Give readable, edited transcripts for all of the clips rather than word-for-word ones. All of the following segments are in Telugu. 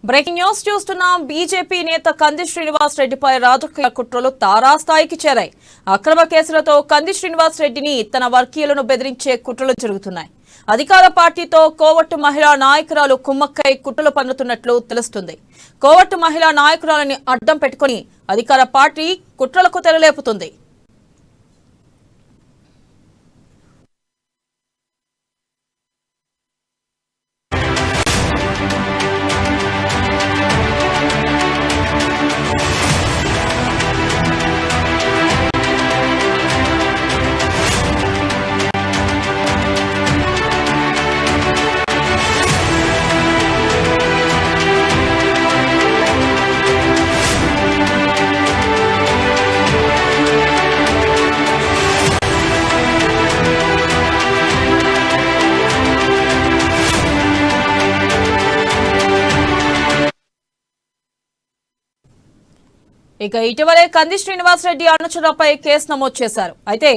బ్రేకింగ్ న్యూస్ చూస్తున్నాం. బీజేపీ నేత కంది శ్రీనివాస్ రెడ్డిపై రాజకీయ కుట్రలు తారాస్థాయికి చేరాయి. అక్రమ కేసులతో కంది శ్రీనివాస్ రెడ్డిని తన వర్గీయులను బెదిరించే కుట్రలు జరుగుతున్నాయి. అధికార పార్టీతో కోవట్టు మహిళా నాయకురాలు కుమ్మక్కై కుట్రలు పన్నుతున్నట్లు తెలుస్తుంది. కోవట్టు మహిళా నాయకురాలని అడ్డం పెట్టుకుని అధికార పార్టీ కుట్రలకు తెరలేపుతుంది. ఇక ఇటీవలే కంది శ్రీనివాస్ రెడ్డి అనుచరులపై కేసు నమోదు చేశారు. అయితే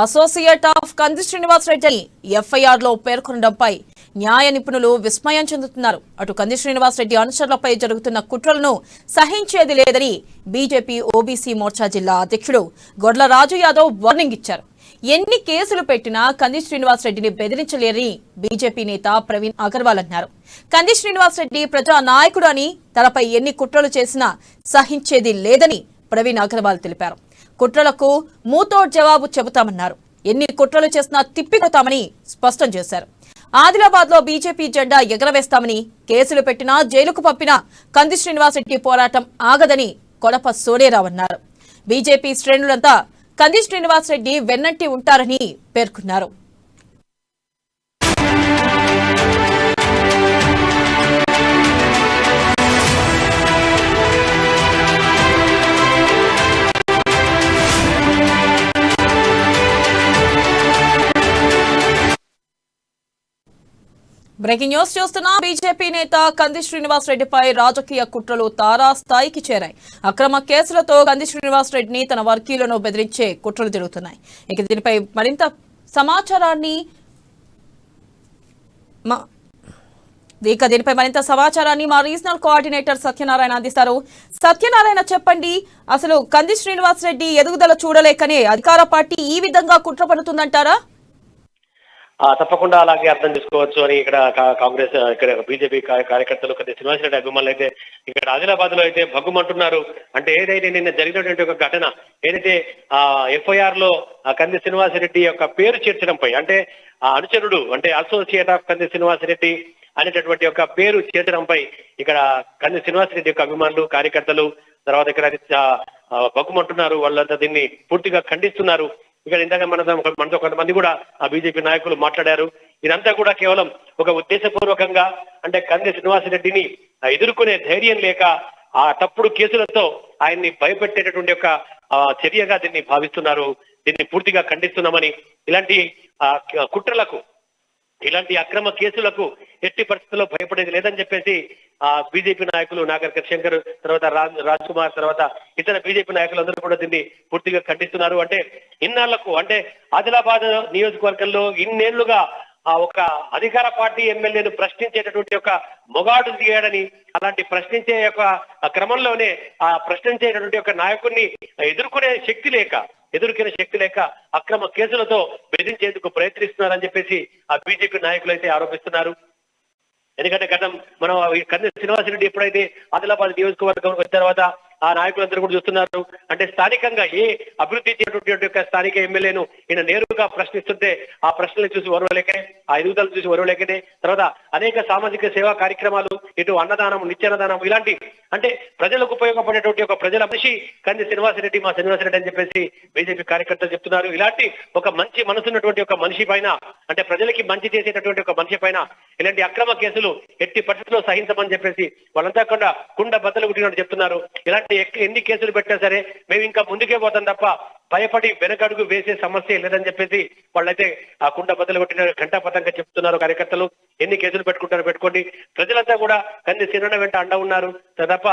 అసోసియేట్ ఆఫ్ కంది శ్రీనివాస్ రెడ్డి అని ఎఫ్ఐఆర్ లో పేర్కొనడంపై న్యాయ నిపుణులు విస్మయం చెందుతున్నారు. అటు కంది శ్రీనివాస్ రెడ్డి అనుచరులపై జరుగుతున్న కుట్రలను సహించేది లేదని బీజేపీ ఓబీసీ మోర్చా జిల్లా అధ్యక్షుడు గొడ్ల రాజు యాదవ్ వార్నింగ్ ఇచ్చారు. ఎన్ని కేసులు పెట్టినా కంది శ్రీనివాస్ రెడ్డిని బెదిరించలేరని బీజేపీ నేత ప్రవీణ్ అగర్వాల్ అన్నారు. కంది శ్రీనివాస్ రెడ్డి ప్రజా నాయకుడు అని తనపై ఎన్ని కుట్రలు చేసినా సహించేది లేదని ప్రవీణ్ అగర్వాల్ తెలిపారు. కుట్రలకు మూతోడ్ జవాబు చెబుతామన్నారు. ఎన్ని కుట్రలు చేసినా తిప్పికొడతామని స్పష్టం చేశారు. ఆదిలాబాద్ లో బీజేపీ జెండా ఎగరవేస్తామని, కేసులు పెట్టినా జైలుకు పంపినా కంది శ్రీనివాస్ రెడ్డి పోరాటం ఆగదని కొడప సోడేరావు అన్నారు. బీజేపీ శ్రేణులంతా కంది శ్రీనివాస్ రెడ్డి వెన్నంటి ఉంటారని పేర్కొన్నారు. బ్రేకింగ్ న్యూస్ చూస్తున్నా. బీజేపీ నేత కంది శ్రీనివాస్ రెడ్డిపై రాజకీయ కుట్రలు తారాస్థాయికి చేరాయి. అక్రమ కేసులతో కంది శ్రీనివాస్ రెడ్డిని తన వర్గీయులను బెదిరించే కుట్రలు జరుగుతున్నాయి. ఇక దీనిపై మరింత సమాచారాన్ని మా రీజనల్ కోఆర్డినేటర్ సత్యనారాయణ అందిస్తారు. సత్యనారాయణ, చెప్పండి, అసలు కంది శ్రీనివాస్ రెడ్డి ఎదుగుదల చూడలేకనే అధికార పార్టీ ఈ విధంగా కుట్ర పడుతుందంటారా? తప్పకుండా అలాగే అర్థం చేసుకోవచ్చు అని ఇక్కడ కాంగ్రెస్, ఇక్కడ బీజేపీ కార్యకర్తలు కంది శ్రీనివాస్ రెడ్డి అభిమానులు అయితే ఇక్కడ ఆదిలాబాద్ లో అయితే భగ్గుమంటున్నారు. అంటే ఏదైతే నిన్న జరిగినటువంటి ఒక ఘటన, ఏదైతే ఎఫ్ఐఆర్ లో కంది శ్రీనివాస్ రెడ్డి యొక్క పేరు చేర్చడంపై, అంటే ఆ అనుచరుడు, అంటే అసోసియేట్ ఆఫ్ కంది శ్రీనివాస్ రెడ్డి అనేటటువంటి ఒక పేరు చేర్చడంపై ఇక్కడ కంది శ్రీనివాస్ రెడ్డి యొక్క అభిమానులు, కార్యకర్తలు తర్వాత ఇక్కడ భగ్గుమంటున్నారు. వాళ్ళంతా దీన్ని పూర్తిగా ఖండిస్తున్నారు. ఇక్కడ ఇందాక మనతో కొంతమంది కూడా ఆ బీజేపీ నాయకులు మాట్లాడారు. ఇదంతా కూడా కేవలం ఒక ఉద్దేశపూర్వకంగా, అంటే కంది శ్రీనివాస్ రెడ్డిని ఎదుర్కొనే ధైర్యం లేక ఆ తప్పుడు కేసులతో ఆయన్ని భయపెట్టేటటువంటి ఒక చర్యగా దీన్ని భావిస్తున్నారు. దీన్ని పూర్తిగా ఖండిస్తున్నామని, ఇలాంటి కుట్రలకు, ఇలాంటి అక్రమ కేసులకు ఎట్టి పరిస్థితుల్లో భయపడేది లేదని చెప్పేసి బీజేపీ నాయకులు నాగర్ శంకర్, తర్వాత రాజ్ కుమార్, తర్వాత ఇతర బీజేపీ నాయకులందరూ కూడా దీన్ని పూర్తిగా ఖండిస్తున్నారు. అంటే ఇన్నాళ్లకు, అంటే ఆదిలాబాద్ నియోజకవర్గంలో ఇన్నేళ్లుగా ఒక అధికార పార్టీ ఎమ్మెల్యేను ప్రశ్నించేటటువంటి ఒక మొగాడు దిగాడని, అలాంటి ప్రశ్నించే యొక్క క్రమంలోనే ఆ ప్రశ్నించేటటువంటి ఒక నాయకుడిని ఎదుర్కొనే శక్తి లేక అక్రమ కేసులతో బెదిరించేందుకు ప్రయత్నిస్తున్నారని చెప్పేసి ఆ బీజేపీ నాయకులు అయితే ఆరోపిస్తున్నారు. ఎందుకంటే మనం కంది శ్రీనివాస్ రెడ్డి ఎప్పుడైతే ఆదిలాబాద్ నియోజకవర్గం వచ్చిన తర్వాత ఆ నాయకులందరూ కూడా చూస్తున్నారు. అంటే స్థానికంగా ఏ అభివృద్ధి చేసినటువంటి స్థానిక ఎమ్మెల్యేను ఈయన నేరుగా ప్రశ్నిస్తుంటే ఆ ప్రశ్నలు చూసి ఓర్వలేకనే, ఆ ఎదుగుదలను చూసి ఓర్వలేకనే, తర్వాత అనేక సామాజిక సేవా కార్యక్రమాలు, ఇటు అన్నదానం, నిత్యాన్నదానం, ఇలాంటి అంటే ప్రజలకు ఉపయోగపడేటువంటి ఒక ప్రజల మనిషి కంది శ్రీనివాస్ రెడ్డి, మా శ్రీనివాస్ రెడ్డి అని చెప్పేసి బీజేపీ కార్యకర్తలు చెప్తున్నారు. ఇలాంటి ఒక మంచి మనసున్నటువంటి ఒక మనిషి పైన, అంటే ప్రజలకి మంచి చేసేటటువంటి ఒక మనిషి పైన ఇలాంటి అక్రమ కేసులు ఎట్టి పరిస్థితుల్లో సహించమని చెప్పేసి వాళ్ళంతా కూడా కుండ బద్దలు కుట్టినట్టు చెప్తున్నారు. ఇలాంటి ఎన్ని కేసులు పెట్టినా సరే మేము ఇంకా ముందుకే పోతాం తప్ప భయపడి వెనకడుగు వేసే సమస్య లేదని చెప్పేసి వాళ్ళైతే ఆ కుండ బద్దలు కొట్టిన ఘంటాపథంగా చెప్తున్నారు కార్యకర్తలు. ఎన్ని కేసులు పెట్టుకుంటారో పెట్టుకోండి, ప్రజలంతా కూడా కంది శ్రీనివాస్ వెంట అండ ఉన్నారు తప్ప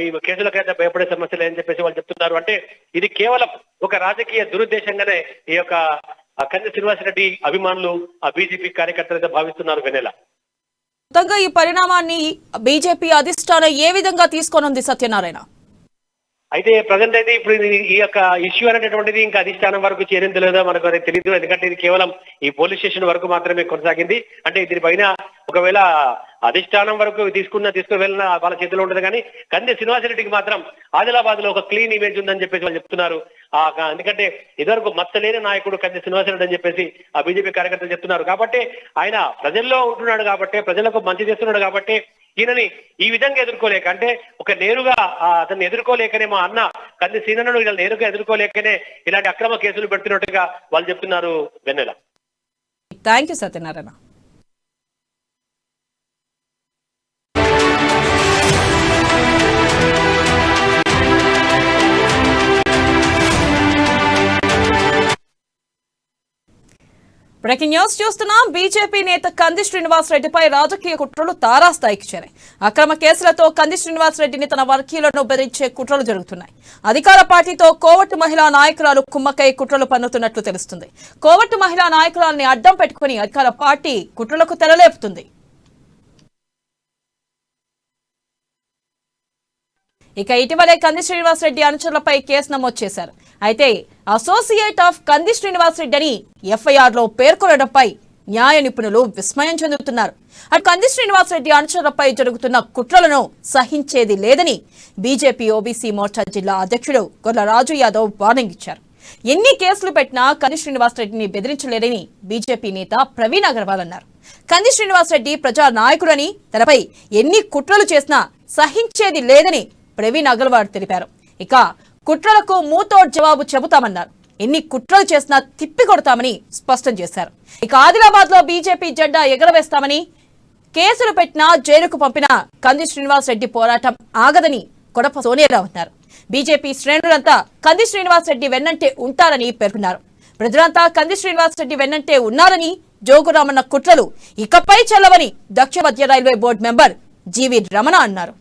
ఈ కేసులకైతే భయపడే సమస్య లేదని చెప్పేసి వాళ్ళు చెప్తున్నారు. అంటే ఇది కేవలం ఒక రాజకీయ దురుద్దేశంగానే ఈ యొక్క కంది శ్రీనివాస్ రెడ్డి అభిమానులు, ఆ బీజేపీ కార్యకర్తలు అయితే భావిస్తున్నారు. వెన్నెల మొత్తంగా ఈ పరిణామాన్ని బీజేపీ అధిష్టానం ఏ విధంగా తీసుకోనుంది సత్యనారాయణ? అయితే ప్రజెంట్ అయితే ఇప్పుడు ఈ యొక్క ఇష్యూ అనేటటువంటిది ఇంకా అధిష్టానం వరకు చేరింది లేదో మనకు అది తెలియదు. ఎందుకంటే ఇది కేవలం ఈ పోలీస్ స్టేషన్ వరకు మాత్రమే కొనసాగింది. అంటే దీనిపైన ఒకవేళ అధిష్టానం వరకు తీసుకువెళ్ళిన వాళ్ళ చేతిలో ఉంటుంది. కానీ కంది శ్రీనివాసరెడ్డికి మాత్రం ఆదిలాబాద్ లో ఒక క్లీన్ ఇమేజ్ ఉందని చెప్పేసి వాళ్ళు చెప్తున్నారు. ఎందుకంటే ఇదివరకు మచ్చలేని నాయకుడు కంది శ్రీనివాసరెడ్డి అని చెప్పేసి ఆ బీజేపీ కార్యకర్తలు చెప్తున్నారు. కాబట్టి ఆయన ప్రజల్లో ఉంటున్నాడు కాబట్టి, ప్రజలకు మంచి చేస్తున్నాడు కాబట్టి ఈయనని ఈ విధంగా ఎదుర్కోలేక, అంటే ఒక నేరుగా అతన్ని ఎదుర్కోలేకనే మా అన్న కంది శ్రీనన్నను ఇలా నేరుగా ఎదుర్కోలేకనే ఇలాంటి అక్రమ కేసులు పెడుతున్నట్టుగా వాళ్ళు చెప్తున్నారు. Vennela. Thank you Satyanarayana. Breaking news చూస్తున్నాం. బీజేపీ నేత కంది శ్రీనివాస్ రెడ్డిపై రాజకీయ కుట్రలు తారాస్థాయికి చేరాయి. అక్రమ కేసులతో కంది శ్రీనివాస్ రెడ్డిని తన వర్గీయులను బెదిరించే కుట్రలు జరుగుతున్నాయి. అధికార పార్టీతో కోవట్టు మహిళా నాయకురాలు కుమ్మకై కుట్రలు పన్నుతున్నట్లు తెలుస్తుంది. కోవట్టు మహిళా నాయకురాలని అడ్డం పెట్టుకుని అధికార పార్టీ కుట్రలకు తెరలేపుతుంది. ఇక ఇటీవలే కంది శ్రీనివాస్ రెడ్డి అనుచరులపై కేసు నమోదు చేశారు. అయితే అసోసియేట్ ఆఫ్ కంది శ్రీనివాస్ రెడ్డి అని ఎఫ్ఐఆర్ లో పేర్కొనడంపై న్యాయ నిపుణులు విస్మయం చెందుతున్నారు. అటు కంది శ్రీనివాస్ రెడ్డి అనుచరులపై జరుగుతున్న కుట్రలను సహించేది లేదని బీజేపీ ఓబీసీ మోర్చా జిల్లా అధ్యక్షుడు గొర్ల రాజు యాదవ్ వార్నింగ్ ఇచ్చారు. ఎన్ని కేసులు పెట్టినా కంది శ్రీనివాస్ రెడ్డిని బెదిరించలేరని బీజేపీ నేత ప్రవీణ్ అగర్వాల్ అన్నారు. కంది శ్రీనివాస్ రెడ్డి ప్రజా నాయకుడని, తనపై ఎన్ని కుట్రలు చేసినా సహించేది లేదని ప్రవీణ్ అగర్వాల్ తెలిపారు. ఇక కుట్రలకు మూతోడ్ జవాబు చెబుతామన్నారు. ఎన్ని కుట్రలు చేసినా తిప్పి కొడతామని స్పష్టం చేశారు. ఇక ఆదిలాబాద్ లో బీజేపీ జెండా ఎగరవేస్తామని, కేసులు పెట్టినా జైలుకు పంపిన కంది శ్రీనివాస్ రెడ్డి పోరాటం ఆగదని కొడప సోనియారావు అన్నారు. బీజేపీ శ్రేణులంతా కంది శ్రీనివాస్ రెడ్డి వెన్నంటే ఉంటారని పేర్కొన్నారు. ప్రజలంతా కంది శ్రీనివాస్ రెడ్డి వెన్నంటే ఉన్నారని, జోగురామన్న కుట్రలు ఇకపై చెల్లవని దక్షిణ మధ్య రైల్వే బోర్డు మెంబర్ జీవి రమణ అన్నారు.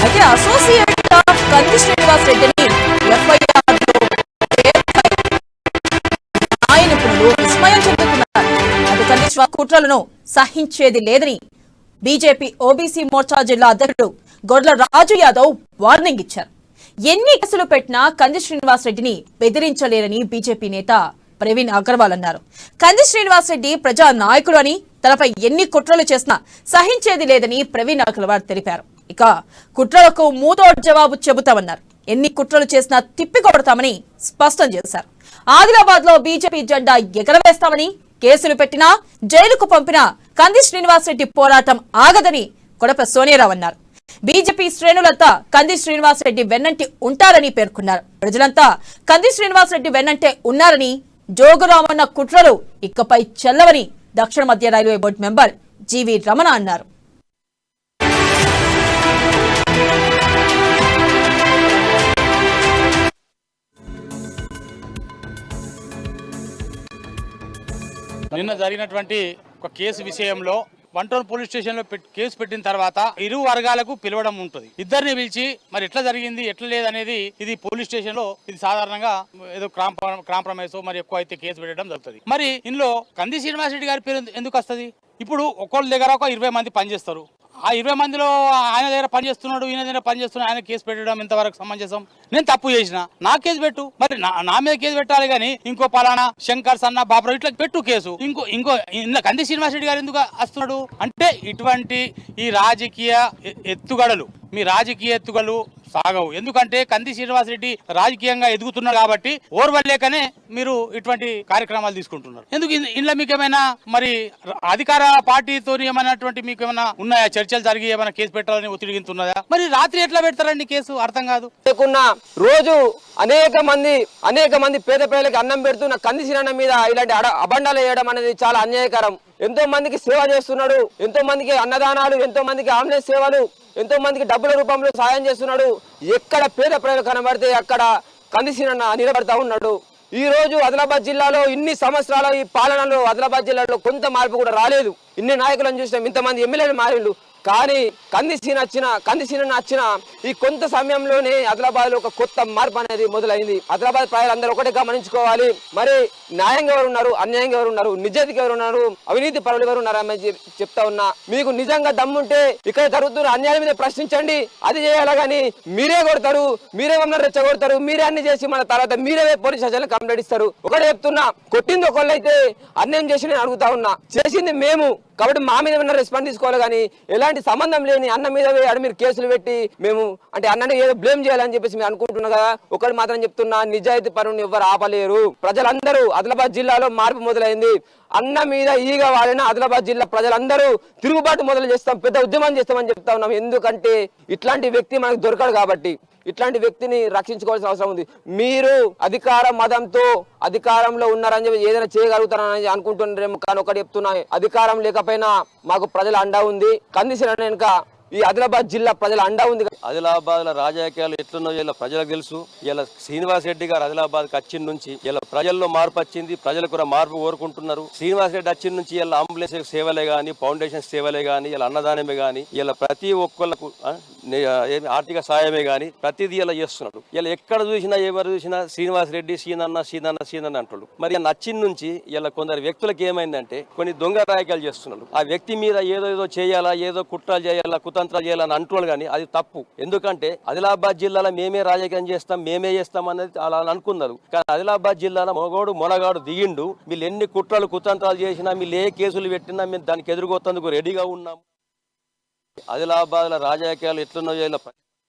అయితే అసోసియేట్ ఆఫ్ కంది శ్రీనివాస్ రెడ్డిని ఎఫ్ఐఆర్ న్యాయ నిపుణులు విస్మయం చెందుతున్నారు. అటు కంది కుట్రలను సహించేది లేదని బీజేపీ ఓబీసీ మోర్చా జిల్లా అధ్యక్షుడు గొర్ల రాజు యాదవ్ వార్నింగ్ ఇచ్చారు. ఎన్ని కేసులు పెట్టినా కంది శ్రీనివాస్ రెడ్డిని బెదిరించలేరని బీజేపీ నేత ప్రవీణ్ అగర్వాల్ అన్నారు. కంది శ్రీనివాస్ రెడ్డి ప్రజా నాయకుడు అని, తనపై ఎన్ని కుట్రలు చేసినా సహించేది లేదని ప్రవీణ్ అగర్వాల్ తెలిపారు. ఇక కుట్రలకు మూతోడ్ జవాబు చెబుతామన్నారు. ఎన్ని కుట్రలు చేసినా తిప్పి కొడతామని స్పష్టం చేశారు. ఆదిలాబాద్ లో బీజేపీ జెండా ఎగరవేస్తామని, కేసులు పెట్టినా జైలుకు పంపినా కంది శ్రీనివాస్ రెడ్డి పోరాటం ఆగదని కొడప సోనియారావు అన్నారు. బీజేపీ శ్రేణులంతా కంది శ్రీనివాస్ రెడ్డి వెన్నంటి ఉంటారని పేర్కొన్నారు. ప్రజలంతా కంది శ్రీనివాస్ రెడ్డి వెన్నంటే ఉన్నారని, జోగురామన్న కుట్రలు ఇకపై చెల్లవని దక్షిణ మధ్య రైల్వే బోర్డు మెంబర్ జీవి రమణ అన్నారు. నిన్న జరిగినటువంటి ఒక కేసు విషయంలో వంటోన్ పోలీస్ స్టేషన్ లో కేసు పెట్టిన తర్వాత ఇరు వర్గాలకు పిలవడం ఉంటుంది. ఇద్దరిని పిలిచి మరి ఎట్లా జరిగింది ఎట్లా లేదనేది ఇది పోలీస్ స్టేషన్ లో ఇది సాధారణంగా ఏదో కాంప్రమైజ్ మరి ఎక్కువ అయితే కేసు పెట్టడం జరుగుతుంది. మరి ఇందులో కంది శ్రీనివాస్ రెడ్డి గారి పేరు ఎందుకు వస్తుంది? ఇప్పుడు ఒక్కొక్క దగ్గర ఒక 20 మంది పనిచేస్తారు. ఆ 20 మందిలో ఆయన దగ్గర పనిచేస్తున్నాడు, ఈయన దగ్గర పనిచేస్తున్నాడు, ఆయన కేసు పెట్టడం ఎంతవరకు సమంజసం? నేను తప్పు చేసిన నా కేసు పెట్టు, మరి నా మీద కేసు పెట్టాలి కానీ ఇంకో పలానా శంకర్ సన్న బాబురావు ఇట్లా పెట్టు కేసు. ఇంకో కంది శ్రీనివాస్ రెడ్డి గారు ఎందుకు వస్తున్నాడు అంటే ఇటువంటి ఈ రాజకీయ ఎత్తుగడలు మీ రాజకీయ ఎత్తుగలు సాగవు. ఎందుకంటే కంది శ్రీనివాసరెడ్డి రాజకీయంగా ఎదుగుతున్నారు కాబట్టి ఓర్వలేకనే మీరు ఇటువంటి కార్యక్రమాలు తీసుకుంటున్నారు. ఎందుకు ఇంట్లో మీకు ఏమైనా మరి అధికార పార్టీతో ఏమైనటువంటి మీకు ఏమైనా ఉన్నాయా? చర్చలు జరిగి ఏమైనా కేసు పెట్టాలని ఒత్తిడిగింతున్నదా? మరి రాత్రి ఎట్లా పెడతారండి కేసు? అర్థం కాదు. రోజు అనేక మంది పేద ప్రజలకు అన్నం పెడుతున్న కంది శ్రీరన్న మీద ఇలాంటి అబండాలు వేయడం అనేది చాలా అన్యాయకరం. ఎంతో మందికి సేవ చేస్తున్నాడు, ఎంతో మందికి అన్నదానాలు, ఎంతో మందికి అంబులెన్స్ సేవలు, ఎంతో మందికి డబ్బుల రూపంలో సాయం చేస్తున్నాడు. ఎక్కడ పేద ప్రజలు కనబడితే అక్కడ కంది శ్రీరన్న నిలబడతా ఉన్నాడు. ఈ రోజు ఆదిలాబాద్ జిల్లాలో ఇన్ని సంవత్సరాల ఈ పాలనలో ఆదిలాబాద్ జిల్లాలో కొంత మార్పు కూడా రాలేదు. ఇన్ని నాయకులను చూసినాం, ఇంతమంది ఎమ్మెల్యేలు మారిండు, కానీ కంది శ్రీరన్న వచ్చిన ఈ కొంత సమయంలోనే ఆదిలాబాద్ లో ఒక కొత్త మార్పు అనేది మొదలైంది. ఆదిలాబాద్ ప్రజలందరూ ఒకటే గమనించుకోవాలి. మరి న్యాయంగా ఎవరు ఉన్నారు, అన్యాయంగా ఎవరు ఉన్నారు, నిజాయితీగా ఎవరు ఉన్నారు, అవినీతి పరులు ఎవరు ఉన్నారు అని చెప్తా ఉన్నా. మీకు నిజంగా దమ్ముంటే ఇక్కడ జరుగుతున్న అన్యాయం మీద ప్రశ్నించండి. అది చేయాలి కానీ మీరే కొడతారు, మీరే మమ్మల్ని రెచ్చగొడతారు, మీరే అన్ని చేసి మన తర్వాత మీరే పోలీస్ స్టేషన్ కంప్లైంట్ ఇస్తారు. ఒకటే చెప్తున్నా, కొట్టింది ఒకళ్ళు అయితే అన్యాయం చేసి నేను అడుగుతా ఉన్నా, చేసింది మేము కాబట్టి మా మీద ఏమన్నా రెస్పాన్స్ తీసుకోవాలి. కానీ ఎలాంటి సంబంధం లేని అన్న మీద మీరు కేసులు పెట్టి మేము అంటే అన్నని ఏదో బ్లేమ్ చేయాలని చెప్పేసి మీరు అనుకుంటున్నా కదా. ఒకటి మాత్రం చెప్తున్నా, నిజాయితీ పరుని ఎవరు ఆపలేరు. ప్రజలందరూ ఆదిలాబాద్ జిల్లాలో మార్పు మొదలైంది. అన్న మీద ఈగ వాడిన ఆదిలాబాద్ జిల్లా ప్రజలందరూ తిరుగుబాటు మొదలు చేస్తాం, పెద్ద ఉద్యమం చేస్తామని చెప్తా ఉన్నాం. ఎందుకంటే ఇట్లాంటి వ్యక్తి మనకు దొరకడు కాబట్టి ఇట్లాంటి వ్యక్తిని రక్షించుకోవాల్సిన అవసరం ఉంది. మీరు అధికార మదంతో అధికారంలో ఉన్నారని చెప్పి ఏదైనా చేయగలుగుతారని అనుకుంటున్నారేమో, కానీ ఒకటి చెప్తున్నా, అధికారం లేకపోయినా మాకు ప్రజల అండా ఉంది. కంది శ్రీరన్న వెనుక ఈ ఆదిలాబాద్ జిల్లా ప్రజల అండా ఉంది. ఆదిలాబాద్ లో రాజకీయాలు ఎట్లున్నో ఇలా ప్రజలకు తెలుసు. ఇలా శ్రీనివాస్ రెడ్డి గారు ఆదిలాబాద్ వచ్చిన నుంచి ఇలా ప్రజల్లో మార్పు వచ్చింది, ప్రజలు కూడా మార్పు కోరుకుంటున్నారు. శ్రీనివాస్ రెడ్డి వచ్చిన నుంచి ఇలా అంబులెన్స్ సేవలే గానీ, ఫౌండేషన్ సేవలే గానీ, ఇలా అన్నదానమే గానీ, ఇలా ప్రతి ఒక్కళ్ళకు ఆర్థిక సాయమే గానీ ప్రతిదీ ఇలా చేస్తున్నాడు. ఇలా ఎక్కడ చూసినా ఎవరు చూసినా శ్రీనివాస్ రెడ్డి సీనన్న అంటాడు. మరి నచ్చిన నుంచి ఇలా కొందరు వ్యక్తులకు ఏమైందంటే కొన్ని దొంగ రాజకీయాలు చేస్తున్నాడు. ఆ వ్యక్తి మీద ఏదో చేయాలా, ఏదో కుట్రాలు చేయాలా, కుతంత్రాలు చేయాలని అంటున్నాడు. కానీ అది తప్పు. ఎందుకంటే ఆదిలాబాద్ జిల్లాలో మేమే రాజకీయం చేస్తాం, మేమే చేస్తాం అనేది అలా అనుకున్నారు. కానీ ఆదిలాబాద్ జిల్లాలో మొనగాడు దిగిండు. వీళ్ళు ఎన్ని కుట్రలు కుతంత్రాలు చేసినా, వీళ్ళు ఏ కేసులు పెట్టినా మేము దానికి ఎదుర్కొన్నందుకు రెడీగా ఉన్నాం. ఆదిలాబాద్ లో రాజకీయాలు ఎట్లున్నాయో